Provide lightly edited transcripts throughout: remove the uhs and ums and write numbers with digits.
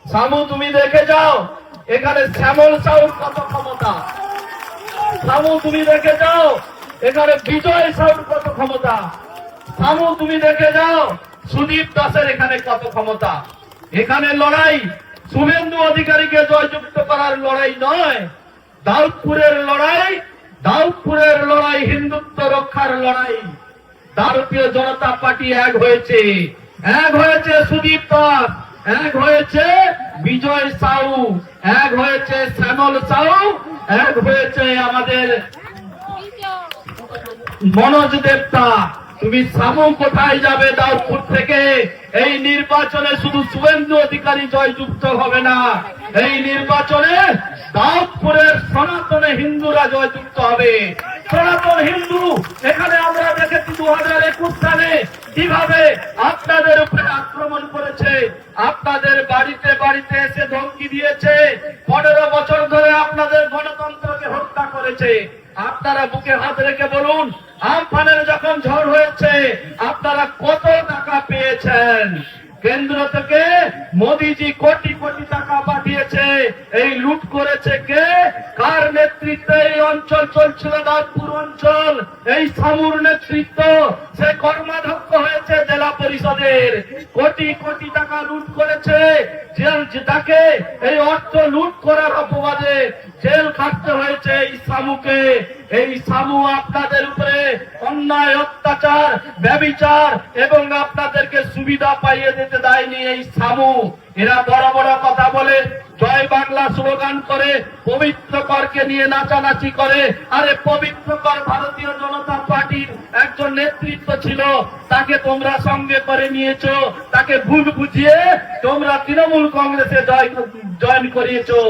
সামু তুমি দেখে যাও এখানে শ্যামল সাউর কত ক্ষমতা। সামু তুমি দেখে যাও এখানে বিজয় সাউর কত ক্ষমতা। সামু তুমি দেখে যাও সুদীপ দাসের এখানে কত ক্ষমতা। এখানে লড়াই শুভেন্দু অধিকারীকে জয়যুক্ত করার লড়াই নয়, দাউদপুরের লড়াই, দাউদপুরের লড়াই হিন্দুত্ব রক্ষার লড়াই। ভারতীয় জনতা পার্টি এক হয়েছে, এক হয়েছে সুদীপ দাস, এক হয়েছে বিজয় সাউ, এক হয়েছে শ্যামল সাউ, এক হয়েছে আমাদের মনোজ দেবতা। তুমি সামু কোথায় যাবে দাউদপুর থেকে? এই নির্বাচনে শুধু শুভেন্দু অধিকারী জয়যুক্ত হবে না, এই নির্বাচনে দাউদপুরের সনাতনে হিন্দুরা জয়যুক্ত হবে। সনাতন হিন্দু এখানে আমরা দেখেছি 2021 সালে কিভাবে আপনাদের উপরে আক্রমণ করেছে, আপনাদের বাড়িতে বাড়িতে এসে ধমকি দিয়েছে, 15 বছর ধরে আপনাদের গণতন্ত্রকে হত্যা করেছে। আপনারা বুকে হাত রেখে বলুন, আমফানের যখন ঝড় হয়েছে আপনারা কত টাকা পেয়েছেন? কেন্দ্র থেকে মোদিজি কোটি কোটি টাকা পাঠিয়েছে। এই লুট করেছে কে? কার নেতৃত্বে এই অঞ্চল চলছিল? দাউদপুর অঞ্চল এই সামুর নেতৃত্ব। সে কর্মাধ্যক্ষ হয়েছে জেলা পরিষদের, কোটি কোটি টাকা লুট করেছে। তাকে এই অর্থ লুট করার অপবাদে জেল খাটতে হয়েছে এই সামুকে। এই সামু আপনাদের উপরে অন্যায়, অত্যাচার, ব্যভিচার এবং আপনাদেরকে সুবিধা পাইয়ে দিতে দেয়নি এই সামু। এরা বড় বড় কথা বলে, জয় বাংলা স্লোগান করে, পবিত্র করকে নিয়ে নাচানাচি করে। আরে পবিত্র কর ভারতীয় জনতা পার্টির একজন নেতৃত্ব ছিল, তাকে তোমরা সঙ্গে করে নিয়েছো, তাকে ভুল বুঝিয়ে তোমরা তৃণমূল কংগ্রেসে জয়েন করিয়েছো।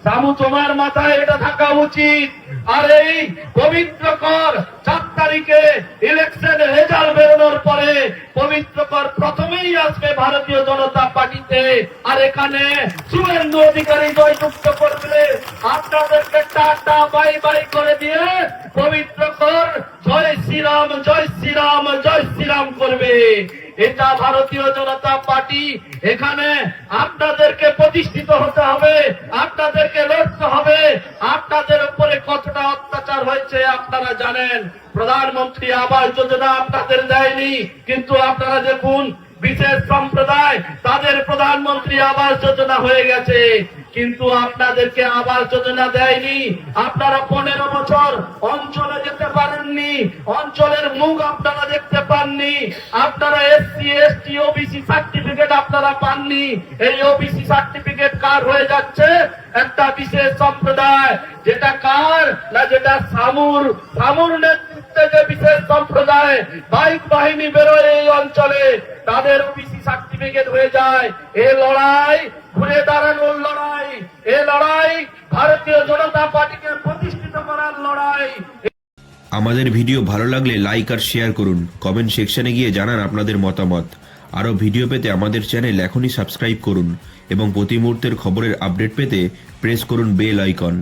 সামু তোমার মাথায় এটা থাকা উচিত। আর এই পবিত্র কর 4 তারিখে ইলেকশন রেজাল্ট বেরোনোর পরে পবিত্র কর প্রথমেই আসবে ভারতীয় জনতা পার্টিতে। আর এখানে শুভেন্দু অধিকারী জয়যুক্ত করবে, আপনাদেরকে টাটা বাই বাই করে দিয়ে পবিত্র কর জয় শ্রীরাম, জয় শ্রীরাম, জয় শ্রীরাম করবে। এটা ভারতীয় জনতা পার্টি। এখানে আপনাদেরকে প্রতিষ্ঠিত হতে হবে, আপনাদেরকে লড়তে হবে। আপনাদের উপরে কতটা অত্যাচার হয়েছে আপনারা জানেন। প্রধানমন্ত্রী আবাস যোজনা আপনাদের দেয়নি, কিন্তু আপনারা দেখুন বিশেষ সম্প্রদায় তাদের প্রধানমন্ত্রী আবাস যোজনা হয়ে গেছে, কিন্তু আপনাদেরকে আবাস যোজনা দেয়নি। আপনারা 15 বছর অঞ্চলে যেতে পারেননি, অঞ্চলের মুখ আপনারা দেখতে পাননি। আপনারা এসসি এসটি ওবিসি সার্টিফিকেট আপনারা পাননি। এই ওবিসি সার্টিফিকেট কার হয়ে যাচ্ছে? একটা বিশেষ সম্প্রদায়। যেটা কার না, যেটা সামুর। সামুর নেতৃত্বে যে বিশেষ সম্প্রদায় বাইক বাহিনী বেরোয় এই অঞ্চলে, তাদের ওবিসি সার্টিফিকেট হয়ে যায়। এই লড়াই ঘুরে দাঁড়ানোর লড়াই, এই লড়াই ভারতীয় জনতা পার্টিকে প্রতিষ্ঠিত করার লড়াই। আমাদের ভিডিও ভালো লাগলে লাইক আর শেয়ার করুন, কমেন্ট সেকশনে গিয়ে জানান আপনাদের মতামত। আরও ভিডিও পেতে আমাদের চ্যানেল এখনই সাবস্ক্রাইব করুন এবং প্রতি মুহূর্তের খবরের আপডেট পেতে প্রেস করুন বেল আইকন।